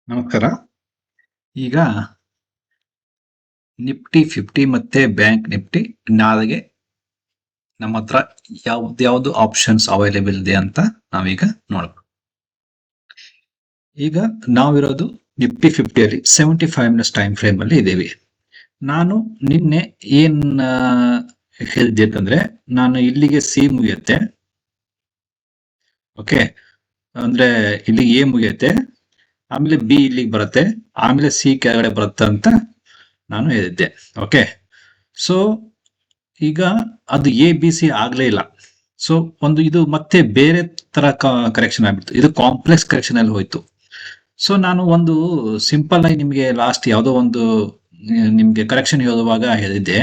ನಮಸ್ಕಾರ. ಈಗ ನಿಫ್ಟಿ 50 ಮತ್ತೆ ಬ್ಯಾಂಕ್ ನಿಫ್ಟಿ ನಾಳೆಗೆ ನಮ್ಮ ಹತ್ರ ಯಾವ್ದು ಆಪ್ಷನ್ಸ್ ಅವೈಲೇಬಲ್ ಇದೆ ಅಂತ ನಾವೀಗ ನೋಡಬಹುದು. ಈಗ ನಾವಿರೋದು ನಿಫ್ಟಿ 50 ಅಲ್ಲಿ 75 ಮಿನಿಟ್ಸ್ ಟೈಮ್ ಫ್ರೇಮ್ ಅಲ್ಲಿ ಇದ್ದೇವೆ. ನಾನು ನಿನ್ನೆ ಏನ್ ಹೇಳಿದ್ದೆ ಅಂತಂದ್ರೆ, ನಾನು ಇಲ್ಲಿಗೆ ಸಿ ಮುಗಿಯುತ್ತೆ, ಓಕೆ, ಅಂದ್ರೆ ಇಲ್ಲಿ ಎ ಮುಗಿಯುತ್ತೆ, ಆಮೇಲೆ ಬಿ ಇಲ್ಲಿಗೆ ಬರುತ್ತೆ, ಆಮೇಲೆ ಸಿ ಕೆಳಗಡೆ ಬರುತ್ತೆ ಅಂತ ನಾನು ಹೇಳಿದ್ದೆ. ಓಕೆ, ಸೊ ಈಗ ಅದು ಎ ಬಿ ಸಿ ಆಗ್ಲೇ ಇಲ್ಲ. ಸೊ ಇದು ಮತ್ತೆ ಬೇರೆ ತರ ಕರೆಕ್ಷನ್ ಆಗ್ಬಿಡ್ತು. ಇದು ಕಾಂಪ್ಲೆಕ್ಸ್ ಕರೆಕ್ಷನ್ ಅಲ್ಲಿ ಹೋಯ್ತು. ಸೊ ನಾನು ಒಂದು ಸಿಂಪಲ್ ಆಗಿ ನಿಮ್ಗೆ ಲಾಸ್ಟ್ ಯಾವುದೋ ಒಂದು ನಿಮ್ಗೆ ಕರೆಕ್ಷನ್ ಹೇಳುವಾಗ ಹೇಳಿದ್ದೆ.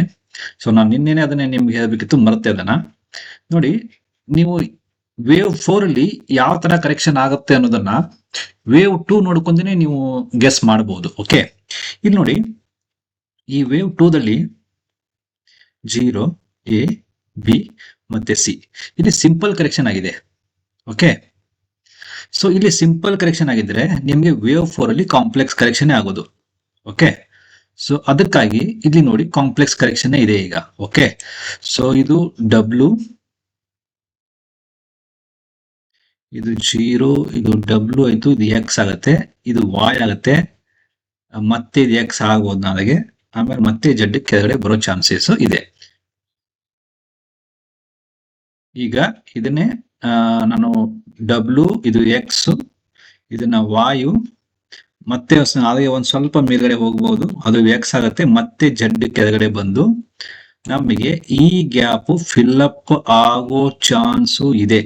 ಸೊ ನಾನು ನಿನ್ನೆನೆ ಅದನ್ನೇ ನಿಮ್ಗೆ ಹೇಳ್ಬೇಕಿತ್ತು, ಮರ್ತೆ ಅದನ್ನ. ನೋಡಿ, ನೀವು ವೇವ್ 4 ಅಲ್ಲಿ ಯಾವ ತರ ಕರೆಕ್ಷನ್ ಆಗುತ್ತೆ ಅನ್ನೋದನ್ನ ವೇವ್ 2 ನೋಡ್ಕೊಂಡೇ ನೀವು ಗೆಸ್ ಮಾಡಬಹುದು. ಓಕೆ, ಇಲ್ಲಿ ನೋಡಿ, ಈ ವೇವ್ 2 ದಲ್ಲಿ 0, ಎ, ಬಿ ಮತ್ತೆ ಸಿ ಇಲ್ಲಿ ಸಿಂಪಲ್ ಕರೆಕ್ಷನ್ ಆಗಿದೆ. ಓಕೆ, ಸೊ ಇಲ್ಲಿ ಸಿಂಪಲ್ ಕರೆಕ್ಷನ್ ಆಗಿದ್ರೆ ನಿಮ್ಗೆ ವೇವ್ 4 ಅಲ್ಲಿ ಕಾಂಪ್ಲೆಕ್ಸ್ ಕರೆಕ್ಷನ್ ಆಗೋದು. ಓಕೆ, ಸೊ ಅದಕ್ಕಾಗಿ ಇಲ್ಲಿ ನೋಡಿ ಕಾಂಪ್ಲೆಕ್ಸ್ ಕರೆಕ್ಷನ್ ಇದೆ ಈಗ. ಓಕೆ, ಸೊ ಇದು ಡಬ್ಲ್ಯೂ, ಇದು 0, ಇದು ಡಬ್ಲ್ಯೂ ಆಯ್ತು, ಇದು ಎಕ್ಸ್ ಆಗತ್ತೆ, ಇದು ವಾಯ್ ಆಗತ್ತೆ, ಮತ್ತೆ ಇದು ಎಕ್ಸ್ ಆಗ್ಬೋದು ನಾಳೆಗೆ, ಆಮೇಲೆ ಮತ್ತೆ ಜಡ್ ಕೆಳಗಡೆ ಬರೋ ಚಾನ್ಸಸ್ ಇದೆ. ಈಗ ಇದನ್ನೇ ನಾನು ಡಬ್ಲ್ಯೂ, ಇದು ಎಕ್ಸ್, ಇದನ್ನ ವಾಯು, ಮತ್ತೆ ನಾಳೆಗೆ ಒಂದ್ ಸ್ವಲ್ಪ ಮೇಲ್ಗಡೆ ಹೋಗ್ಬಹುದು, ಅದು ಎಕ್ಸ್ ಆಗತ್ತೆ, ಮತ್ತೆ ಜಡ್ ಕೆಳಗಡೆ ಬಂದು ನಮಗೆ ಈ ಗ್ಯಾಪ್ ಫಿಲ್ಅಪ್ ಆಗೋ ಚಾನ್ಸು ಇದೆ.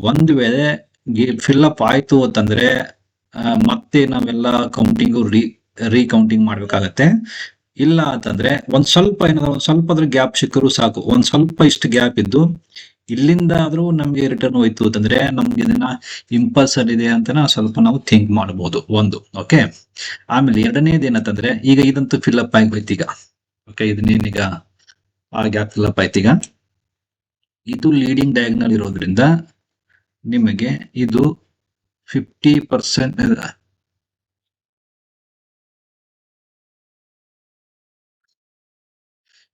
ಒಂದು ವೇಳೆ ಫಿಲ್ಅಪ್ ಆಯ್ತು ಅಂತಂದ್ರೆ ಮತ್ತೆ ನಾವೆಲ್ಲ ಕೌಂಟಿಂಗು ರೀಕೌಂಟಿಂಗ್ ಮಾಡ್ಬೇಕಾಗತ್ತೆ. ಇಲ್ಲ ಅಂತಂದ್ರೆ ಒಂದ್ ಸ್ವಲ್ಪ ಏನಾದ್ರು ಒಂದ್ ಸ್ವಲ್ಪ ಅದ್ರ ಗ್ಯಾಪ್ ಸಿಕ್ಕರೂ ಸಾಕು, ಒಂದ್ ಸ್ವಲ್ಪ ಇಷ್ಟು ಗ್ಯಾಪ್ ಇದ್ದು ಇಲ್ಲಿಂದ ಆದ್ರೂ ನಮ್ಗೆ ರಿಟರ್ನ್ ಹೋಯ್ತು ಅಂತಂದ್ರೆ ನಮ್ಗೆ ಇದನ್ನ ಇಂಪಲ್ಸ್ ಇದೆ ಅಂತ ಸ್ವಲ್ಪ ನಾವು ಥಿಂಕ್ ಮಾಡಬಹುದು ಒಂದು. ಓಕೆ, ಆಮೇಲೆ ಎರಡನೇದು ಏನಂತಂದ್ರೆ, ಈಗ ಇದಂತೂ ಫಿಲ್ಅಪ್ ಆಗಿ ಹೋಯ್ತು ಈಗ. ಓಕೆ, ಇದನ್ನೇನೀಗ ಆ ಗ್ಯಾಪ್ ಫಿಲ್ಅಪ್ ಆಯ್ತು. ಈಗ ಇದು ಲೀಡಿಂಗ್ ಡಯಾಗ್ನಲ್ ಇರೋದ್ರಿಂದ ನಿಮಗೆ ಇದು 50%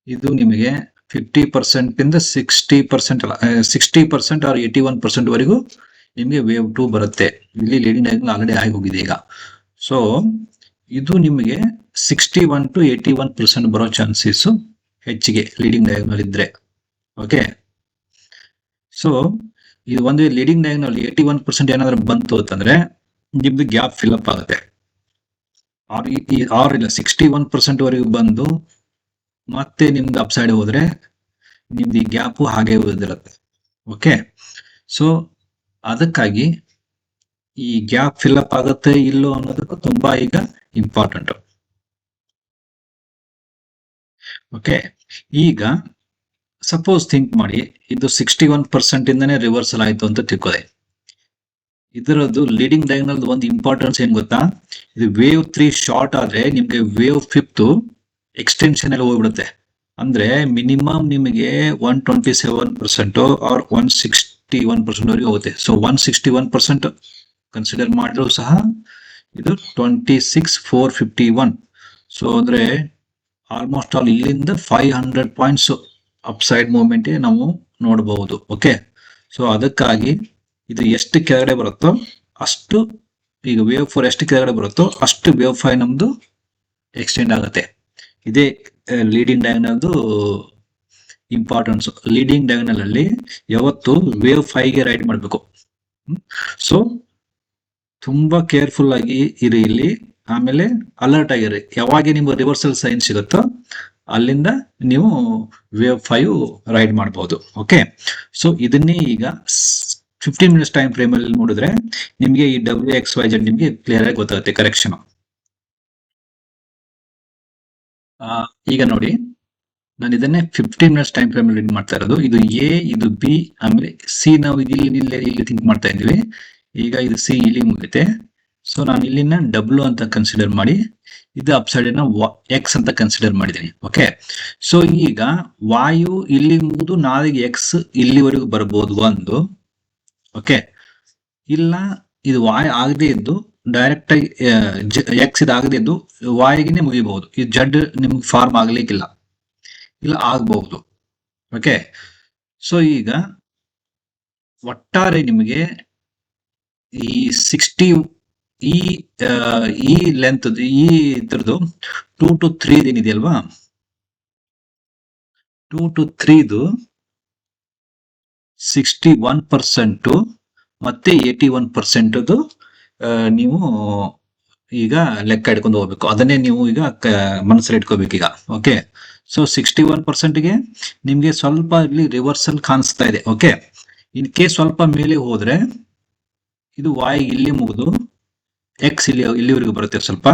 ಇದು ನಿಮಗೆ 50% ಇಂದ 60% ಅಲ್ಲ, 60% ಆರ್ 81% ವರೆಗೂ ನಿಮಗೆ ವೇವ್ 2 ಬರುತ್ತೆ. ಇಲ್ಲಿ ಲೀಡಿಂಗ್ ಡಯಾಗ್ನಲ್ ಆಲ್ರೆಡಿ ಆಗಿ ಹೋಗಿದೆ ಈಗ. ಸೊ ಇದು ನಿಮಗೆ 61 to 81% ಬರೋ ಚಾನ್ಸಸ್ ಹೆಚ್ಚಿಗೆ ಲೀಡಿಂಗ್ ಡಯಾಗ್ನಲ್ ಇದ್ರೆ. ಓಕೆ, ಸೊ ಇದು ಒಂದು ಲೀಡಿಂಗ್ ಡಯಾಗ್ನಲ್ 81% ಏನಾದ್ರೂ ಬಂತು ಅಂತಂದ್ರೆ ನಿಮ್ದು ಗ್ಯಾಪ್ ಫಿಲ್ಅಪ್ ಆಗುತ್ತೆ. ಆರ್ ಇಲ್ಲ 61% ವರೆಗೂ ಬಂದು ಮತ್ತೆ ನಿಮ್ದು ಅಪ್ ಸೈಡ್ ಹೋದ್ರೆ ನಿಮ್ದು ಈ ಗ್ಯಾಪು ಹಾಗೆ ಉಳಿದಿರುತ್ತೆ. ಓಕೆ, ಸೊ ಅದಕ್ಕಾಗಿ ಈ ಗ್ಯಾಪ್ ಫಿಲ್ಅಪ್ ಆಗುತ್ತೆ ಇಲ್ಲೋ ಅನ್ನೋದಕ್ಕೂ ತುಂಬಾ ಈಗ ಇಂಪಾರ್ಟೆಂಟ್. ಓಕೆ, ಈಗ ಸಪೋಸ್ ಥಿಂಕ್ ಮಾಡಿ, ಇದು 61% ಇಂದನೇ ರಿವರ್ಸಲ್ ಆಯ್ತು ಅಂತ ತಿಳ್ಕೊಳ್ಳಿ. ಇದರದ್ದು ಲೀಡಿಂಗ್ ಡಯಾಗ್ನಲ್ ಒಂದು ಇಂಪಾರ್ಟೆನ್ಸ್ ಏನ್ ಗೊತ್ತಾ, ಇದು ವೇವ್ 3 ಶಾರ್ಟ್ ಆದ್ರೆ ನಿಮ್ಗೆ ವೇವ್ 5 ಎಕ್ಸ್ಟೆನ್ಷನ್ ಎಲ್ಲ ಹೋಗ್ಬಿಡುತ್ತೆ. ಅಂದ್ರೆ ಮಿನಿಮಮ್ ನಿಮಗೆ 127% ಆರ್ 161% ವರೆಗೆ ಹೋಗುತ್ತೆ. ಸೊ 161% ಕನ್ಸಿಡರ್ ಮಾಡಿದ್ರು ಸಹ ಇದು 26,451. ಸೊ ಅಂದ್ರೆ ಆಲ್ಮೋಸ್ಟ್ ಆಲ್ ಇಲ್ಲಿಂದ 500 ಪಾಯಿಂಟ್ಸ್ ಅಪ್ ಸೈಡ್ ಮೂವ್ಮೆಂಟ್ ನಾವು ನೋಡಬಹುದು. ಓಕೆ, ಸೊ ಅದಕ್ಕಾಗಿ ಇದು ಎಷ್ಟು ಕೆಳಗಡೆ ಬರುತ್ತೋ ಅಷ್ಟು, ಈಗ ವೇವ್ 4 ಎಷ್ಟು ಕೆಳಗಡೆ ಬರುತ್ತೋ ಅಷ್ಟು ವೇವ್ 5 ನಮ್ದು ಎಕ್ಸ್ಟೆಂಡ್ ಆಗುತ್ತೆ. ಇದೇ ಲೀಡಿಂಗ್ ಡಯಾಗ್ನಲ್ದು ಇಂಪಾರ್ಟೆನ್ಸ್. ಲೀಡಿಂಗ್ ಡಯಾಗ್ನಲ್ ಅಲ್ಲಿ ಯಾವತ್ತು ವೇವ್ 5ಗೆ ರೈಡ್ ಮಾಡಬೇಕು. ಸೊ ತುಂಬಾ ಕೇರ್ಫುಲ್ ಆಗಿ ಇರಿ ಇಲ್ಲಿ, ಆಮೇಲೆ ಅಲರ್ಟ್ ಆಗಿರಿ. ಯಾವಾಗ ನಿಮ್ಗೆ ರಿವರ್ಸಲ್ ಸೈನ್ ಸಿಗುತ್ತೋ ಅಲ್ಲಿಂದ ನೀವು ವೇವ್ 5 ರೈಡ್ ಮಾಡಬಹುದು. ಓಕೆ, ಸೊ ಇದನ್ನೇ ಈಗ 15 ಮಿನಿಟ್ಸ್ ಟೈಮ್ ಫ್ರೇಮ್ ಅಲ್ಲಿ ನೋಡಿದ್ರೆ ನಿಮ್ಗೆ ಈ WXYZ ನಿಮ್ಗೆ ಕ್ಲಿಯರ್ ಆಗಿ ಗೊತ್ತಾಗುತ್ತೆ ಕರೆಕ್ಷನ್. ಈಗ ನೋಡಿ, ನಾನು ಇದನ್ನೇ 15 ಮಿನಿಟ್ಸ್ ಟೈಮ್ ಫ್ರೇಮ್ ಅಲ್ಲಿ ಮಾಡ್ತಾ ಇರೋದು. ಇದು ಎ, ಇದು ಬಿ, ಆಮೇಲೆ ಸಿ ನಾವು ಇಲ್ಲಿ ಥಿಂಕ್ ಮಾಡ್ತಾ ಇದ್ದೀವಿ. ಈಗ ಇದು ಸಿ ಇಲ್ಲಿ ಮುಗಿತೆ. ಸೊ ನಾನು ಇಲ್ಲಿನ ಡಬ್ಲ್ಯೂ ಅಂತ ಕನ್ಸಿಡರ್ ಮಾಡಿ, ಇದು ಅಪ್ ಸೈಡ್ ಎಕ್ಸ್ ಅಂತ ಕನ್ಸಿಡರ್ ಮಾಡಿದ್ದೀನಿ. ಓಕೆ, ಸೊ ಈಗ ವಾಯು ಇಲ್ಲಿ ಮುಗಿದು ನಾಳೆಗೆ ಎಕ್ಸ್ ಇಲ್ಲಿವರೆಗೂ ಬರ್ಬೋದು ಒಂದು. ಓಕೆ, ಇಲ್ಲ ಇದು ವಾಯು ಆಗದೆ ಇದ್ದು ಡೈರೆಕ್ಟ್ ಆಗಿ ಎಕ್ಸ್ ಇದಾಗದಿದ್ದು ವಾಯಿಗೆ ಮುಗಿಬಹುದು. ಈ ಜಡ್ ನಿಮ್ಗೆ ಫಾರ್ಮ್ ಆಗ್ಲಿಕ್ಕಿಲ್ಲ, ಇಲ್ಲ ಆಗ್ಬಹುದು. ಓಕೆ, ಸೊ ಈಗ ಒಟ್ಟಾರೆ ನಿಮಗೆ ಈ 60 ಈ ಈ ಲೆಂತ್ ಈ ಇದ್ರದ್ದು 2 to 3 ಏನಿದೆಯಲ್ವಾ, 2 to 3 61% ಮತ್ತೆ 81% ನೀವು ಈಗ ಲೆಕ್ಕ ಇಟ್ಕೊಂಡು ಹೋಗ್ಬೇಕು. ಅದನ್ನೇ ನೀವು ಈಗ ಮನಸ್ಸಲ್ಲಿ ಇಟ್ಕೋಬೇಕು ಈಗ. ಓಕೆ, ಸೊ 61%ಗೆ ನಿಮ್ಗೆ ಸ್ವಲ್ಪ ಇಲ್ಲಿ ರಿವರ್ಸಲ್ ಕಾಣಿಸ್ತಾ ಇದೆ. ಓಕೆ, ಇನ್ ಕೇಸ್ ಸ್ವಲ್ಪ ಮೇಲೆ ಹೋದ್ರೆ ಇದು ವಾಯ್ ಇಲ್ಲಿ ಮುಗಿದು ಎಕ್ಸ್ ಇಲ್ಲಿವರೆಗೂ ಬರುತ್ತೆ ಸ್ವಲ್ಪ,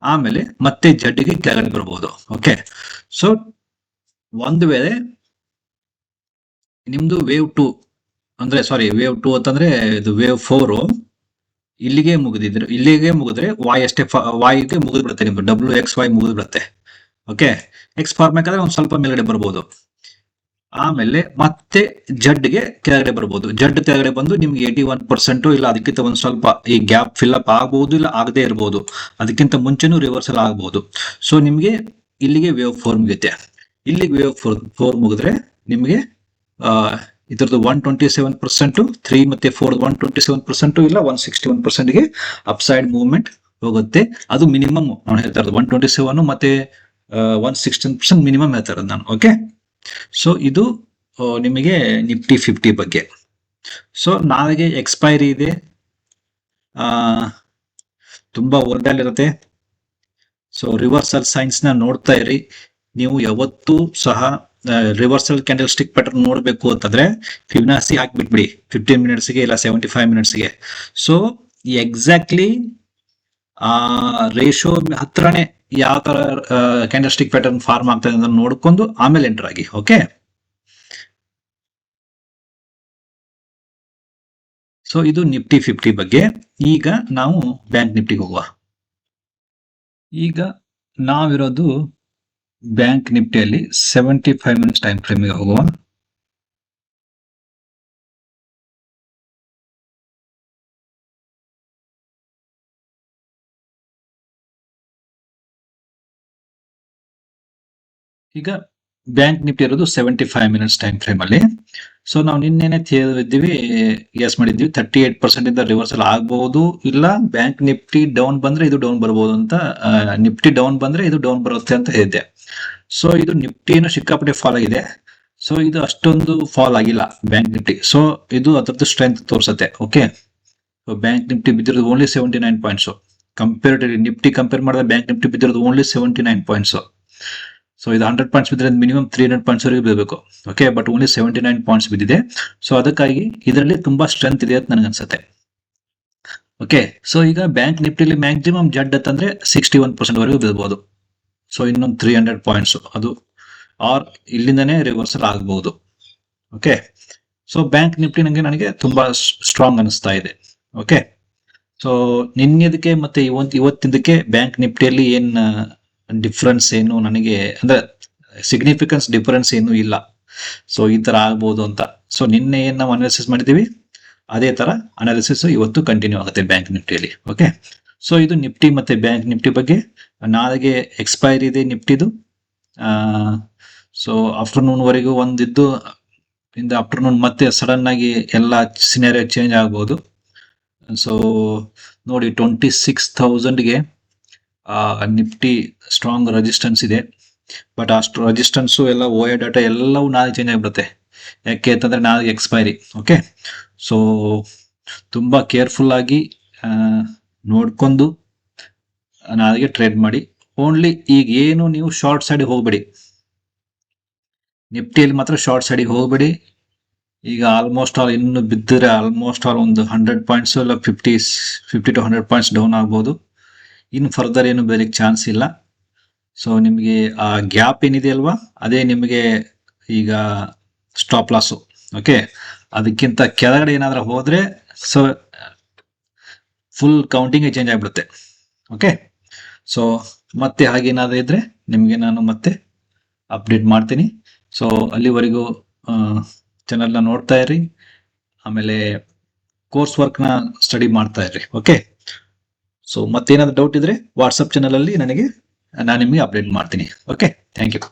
ಆಮೇಲೆ ಮತ್ತೆ ಜಡ್ಗೆ ಕೆಳಗಡೆ ಬರ್ಬೋದು. ಓಕೆ, ಸೊ ಒಂದು ವೇಳೆ ನಿಮ್ದು ವೇವ್ 2 ಅಂದ್ರೆ ವೇವ್ 2 ಅಂತಂದ್ರೆ ಇದು ವೇವ್ 4 ಇಲ್ಲಿಗೆ ಮುಗಿದ್ರೆ ವಾಯ್ ಅಷ್ಟೇ, ವಾಯಿಗೆ ಮುಗಿದು ಬಿಡುತ್ತೆ ನಿಮ್ದು WXY ಮುಗಿದು ಬಿಡುತ್ತೆ. ಓಕೆ, ಎಕ್ಸ್ ಫಾರ್ಮ್ ಬೇಕಾದ್ರೆ ಒಂದ್ ಸ್ವಲ್ಪ ಮೇಲ್ಗಡೆ ಬರ್ಬೋದು, ಆಮೇಲೆ ಮತ್ತೆ ಜಡ್ಗೆ ಕೆಳಗಡೆ ಬರ್ಬೋದು. ಜಡ್ ಕೆಳಗಡೆ ಬಂದು ನಿಮ್ಗೆ 81% ಇಲ್ಲ ಅದಕ್ಕಿಂತ ಒಂದ್ ಸ್ವಲ್ಪ ಈ ಗ್ಯಾಪ್ ಫಿಲ್ ಅಪ್ ಆಗ್ಬಹುದು, ಇಲ್ಲ ಆಗದೆ ಇರಬಹುದು, ಅದಕ್ಕಿಂತ ಮುಂಚೆನೂ ರಿವರ್ಸಲ್ ಆಗ್ಬಹುದು. ಸೊ ನಿಮ್ಗೆ ಇಲ್ಲಿಗೆ ವೇವ್ 4 ಮುಗಿಯುತ್ತೆ. ಇಲ್ಲಿಗೆ ವೇವ್ 4 ಮುಗಿದ್ರೆ ನಿಮ್ಗೆ ಇದ್ರದ್ದು 127%, 3 ಮತ್ತೆ 4 127%, ಇಲ್ಲ 161%ಗೆ ಅಪ್ಸೈಡ್ ಮೂವ್ಮೆಂಟ್ ಹೋಗುತ್ತೆ. ಅದು ಮಿನಿಮಮ್ ನಾನು ಹೇಳ್ತಾ ಇರೋದು 127 ಮತ್ತೆ 116% ಮಿನಿಮಮ್ ಹೇಳ್ತಾ ಇರೋದು ನಾನು. ಓಕೆ, ಸೊ ಇದು ನಿಮಗೆ ನಿಫ್ಟಿ 50 ಬಗ್ಗೆ. ಸೊ ನಾಳೆಗೆ ಎಕ್ಸ್ಪೈರಿ ಇದೆ, ತುಂಬಾ ಓಲ್ಡಲ್ಲಿರುತ್ತೆ. ಸೊ ರಿವರ್ಸಲ್ ಸೈನ್ಸ್ ನ ನೋಡ್ತಾ ಇರಿ. ನೀವು ಯಾವತ್ತೂ ಸಹ ರಿವರ್ಸಲ್ ಕ್ಯಾಂಡಲ್ ಸ್ಟಿಕ್ ಪ್ಯಾಟರ್ನ್ ನೋಡ್ಬೇಕು ಅಂತಂದ್ರೆ ಫಿಬ್ನಾಸಿ ಹಾಕ್ಬಿಟ್ಬಿಡಿ 15 ಮಿನಿಟ್ಸ್ಗೆ ಇಲ್ಲ 75 ಮಿನಿಟ್ಸ್ಗೆ. ಸೊ ಎಕ್ಸಾಕ್ಟ್ಲಿ ರೇಷೋ ಹತ್ರನೇ ಯಾವ ತರ ಕ್ಯಾಂಡಲ್ ಸ್ಟಿಕ್ ಪ್ಯಾಟರ್ನ್ ಫಾರ್ಮ್ ಆಗ್ತದೆ ಅಂತ ನೋಡ್ಕೊಂಡು ಆಮೇಲೆ ಎಂಟರ್ ಆಗಿ. ಓಕೆ, ಸೊ ಇದು ನಿಫ್ಟಿ 50 ಬಗ್ಗೆ. ಈಗ ನಾವು ಬ್ಯಾಂಕ್ ನಿಫ್ಟಿಗೆ ಹೋಗುವ. ಈಗ ನಾವಿರೋದು ಬ್ಯಾಂಕ್ ನಿಫ್ಟಿಯಲ್ಲಿ 75 ಮಿನಿಟ್ಸ್ ಟೈಮ್ ಫ್ರೇಮ್ಗೆ ಹೋಗುವ. ಈಗ ಬ್ಯಾಂಕ್ ನಿಫ್ಟಿ ಇರೋದು 75 ಮಿನಿಟ್ಸ್ ಟೈಮ್ ಫ್ರೇಮ್ ಅಲ್ಲಿ. ಸೊ ನಾವು ನಿನ್ನೆನೆ ಗೆಸ್ ಮಾಡಿದ್ವಿ 38% ಇಂದ ರಿವರ್ಸಲ್ ಆಗಬಹುದು, ಇಲ್ಲ ಬ್ಯಾಂಕ್ ನಿಫ್ಟಿ ಡೌನ್ ಬಂದ್ರೆ ಇದು ಡೌನ್ ಬರಬಹುದು ಅಂತ. ನಿಫ್ಟಿ ಡೌನ್ ಬಂದ್ರೆ ಇದು ಡೌನ್ ಬರುತ್ತೆ ಅಂತ ಹೇಳಿದ್ದೆ. ಸೊ ಇದು ನಿಫ್ಟಿನೂ ಸಿಕ್ಕಾಪಟ್ಟೆ ಫಾಲ್ ಆಗಿದೆ. ಸೊ ಇದು ಅಷ್ಟೊಂದು ಫಾಲ್ ಆಗಿಲ್ಲ ಬ್ಯಾಂಕ್ ನಿಫ್ಟಿ. ಸೊ ಇದು ಅದರದ್ದು ಸ್ಟ್ರೆಂತ್ ತೋರಿಸುತ್ತೆ. ಓಕೆ, ಬ್ಯಾಂಕ್ ನಿಫ್ಟಿ ಬಿದ್ದಿರೋದು only 79 points. Comparatively Nifty compare ಮಾಡಿದ್ರೆ ಬ್ಯಾಂಕ್ ನಿಫ್ಟಿ ಬಿದ್ದಿರೋದು ಓನ್ಲಿ 79 ಪಾಯಿಂಟ್ಸ್. ಸೊ ಇದು 100 ಪಾಯಿಂಟ್ಸ್ ಬಿದ್ದರೆ ಮಿನಿಮಮ್ 300 ಪಾಯಿಂಟ್ಸ್ ವರೆಗೆ ಬೀಳಬೇಕು. ಓಕೆ, ಬಟ್ ಓನ್ಲಿ 79 ಪಾಯಿಂಟ್ಸ್ ಬಿದ್ದಿದೆ. ಸೊ ಅದಕ್ಕಾಗಿ ಇದರಲ್ಲಿ ತುಂಬಾ ಸ್ಟ್ರೆಂತ್ ಇದೆ ಅಂತ ನನಗನ್ಸುತ್ತೆ. ಓಕೆ, ಸೊ ಈಗ ಬ್ಯಾಂಕ್ ನಿಫ್ಟಿಲಿ ಮ್ಯಾಕ್ಸಿಮಮ್ ಜಡ್ ಅಂತಂದ್ರೆ 61% ವರೆಗೂ ಬೀಳ್ಬಹುದು. ಸೊ ಇನ್ನೊಂದು 300 ಪಾಯಿಂಟ್ಸ್ ಅದು ಆರ್ ಇಲ್ಲಿಂದನೇ ರಿವರ್ಸಲ್ ಆಗಬಹುದು. ಓಕೆ, ಸೊ ಬ್ಯಾಂಕ್ ನಿಫ್ಟಿ ನನಗೆ ತುಂಬಾ ಸ್ಟ್ರಾಂಗ್ ಅನಿಸ್ತಾ ಇದೆ. ಓಕೆ, ಸೊ ನಿನ್ನೆದಕ್ಕೆ ಮತ್ತೆ ಇವತ್ತಿದ್ದಕ್ಕೆ ಬ್ಯಾಂಕ್ ನಿಫ್ಟಿಯಲ್ಲಿ ಏನ್ ಡಿಫ್ರೆನ್ಸ್ ಏನು ನನಗೆ ಅಂದ್ರೆ ಸಿಗ್ನಿಫಿಕೆನ್ಸ್ ಡಿಫರೆನ್ಸ್ ಏನು ಇಲ್ಲ. ಸೊ ಈ ತರ ಆಗ್ಬಹುದು ಅಂತ. ಸೊ ನಿನ್ನೆ ಏನ್ ನಾವು ಅನಾಲಿಸಿಸ್ ಮಾಡಿದೀವಿ ಅದೇ ತರ ಅನಾಲಿಸಿಸ್ ಇವತ್ತು ಕಂಟಿನ್ಯೂ ಆಗುತ್ತೆ ಬ್ಯಾಂಕ್ ನಿಫ್ಟಿಯಲ್ಲಿ. ಓಕೆ, ಸೊ ಇದು ನಿಫ್ಟಿ ಮತ್ತೆ ಬ್ಯಾಂಕ್ ನಿಫ್ಟಿ ಬಗ್ಗೆ. ನಾಳೆಗೆ ಎಕ್ಸ್ಪೈರಿ ಇದೆ ನಿಫ್ಟಿದು. ಸೊ ಆಫ್ಟರ್ನೂನ್ ವರೆಗೂ ಒಂದಿದ್ದು ಇಂದ ಆಫ್ಟರ್ನೂನ್ ಮತ್ತೆ ಸಡನ್ ಆಗಿ ಎಲ್ಲ ಸಿನಾರಿಯೋ ಚೇಂಜ್ ಆಗ್ಬಹುದು. ಸೊ ನೋಡಿ 26,000ಗೆ ನಿಫ್ಟಿ ಸ್ಟ್ರಾಂಗ್ ರೆಸಿಸ್ಟೆನ್ಸ್ ಇದೆ. ಬಟ್ ಅಷ್ಟು ರೆಸಿಸ್ಟೆನ್ಸ್ ಎಲ್ಲ ಓಯೋ ಡಾಟಾ ಎಲ್ಲವೂ ನಾಳೆ ಚೇಂಜ್ ಆಗಿಬಿಡುತ್ತೆ. ಯಾಕೆ ಅಂತಂದ್ರೆ ನಾಳೆ ಎಕ್ಸ್ಪೈರಿ. ಓಕೆ, ಸೊ ತುಂಬಾ ಕೇರ್ಫುಲ್ ಆಗಿ ನೋಡ್ಕೊಂಡು ನಾಳೆಗೆ ಟ್ರೇಡ್ ಮಾಡಿ. ಓನ್ಲಿ ಈಗ ಏನು ನೀವು ಶಾರ್ಟ್ ಸೈಡ್ ಹೋಗ್ಬೇಡಿ, ನಿಫ್ಟಿಯಲ್ಲಿ ಮಾತ್ರ ಶಾರ್ಟ್ ಸೈಡಿಗೆ ಹೋಗ್ಬೇಡಿ. ಈಗ ಆಲ್ಮೋಸ್ಟ್ ಆಲ್ ಇನ್ನು ಬಿದ್ದರೆ ಆಲ್ಮೋಸ್ಟ್ ಆಲ್ ಒಂದು 100 ಪಾಯಿಂಟ್ಸ್ ಇಲ್ಲ 50 to 100 ಪಾಯಿಂಟ್ಸ್ ಡೌನ್ ಆಗ್ಬೋದು. ಇನ್ನು ಫರ್ದರ್ ಏನು ಬೆಳಿಗ್ಗೆ ಚಾನ್ಸ್ ಇಲ್ಲ. ಸೊ ನಿಮಗೆ ಆ ಗ್ಯಾಪ್ ಏನಿದೆ ಅಲ್ವಾ, ಅದೇ ನಿಮಗೆ ಈಗ ಸ್ಟಾಪ್ ಲಾಸು. ಓಕೆ, ಅದಕ್ಕಿಂತ ಕೆಳಗಡೆ ಏನಾದ್ರೂ ಹೋದ್ರೆ ಸೊ ಫುಲ್ ಕೌಂಟಿಂಗ್ ಚೇಂಜ್ ಆಗಿಬಿಡುತ್ತೆ. ಓಕೆ, ಸೊ ಮತ್ತೆ ಹಾಗೇನಾದ್ರೂ ಇದ್ರೆ ನಿಮಗೆ ನಾನು ಮತ್ತೆ ಅಪ್ಡೇಟ್ ಮಾಡ್ತೀನಿ. ಸೊ ಅಲ್ಲಿವರೆಗೂ ಚಾನಲ್ನ ನೋಡ್ತಾ ಇರಿ, ಆಮೇಲೆ ಕೋರ್ಸ್ ವರ್ಕ್ನ ಸ್ಟಡಿ ಮಾಡ್ತಾ ಇರಿ. ಓಕೆ, ಸೊ ಮತ್ತೇನಾದ್ರು ಡೌಟ್ ಇದ್ರೆ ವಾಟ್ಸಪ್ ಚಾನಲ್ ಅಲ್ಲಿ ನಾನು ನಿಮಗೆ ಅಪ್ಡೇಟ್ ಮಾಡ್ತೀನಿ. Okay, thank you.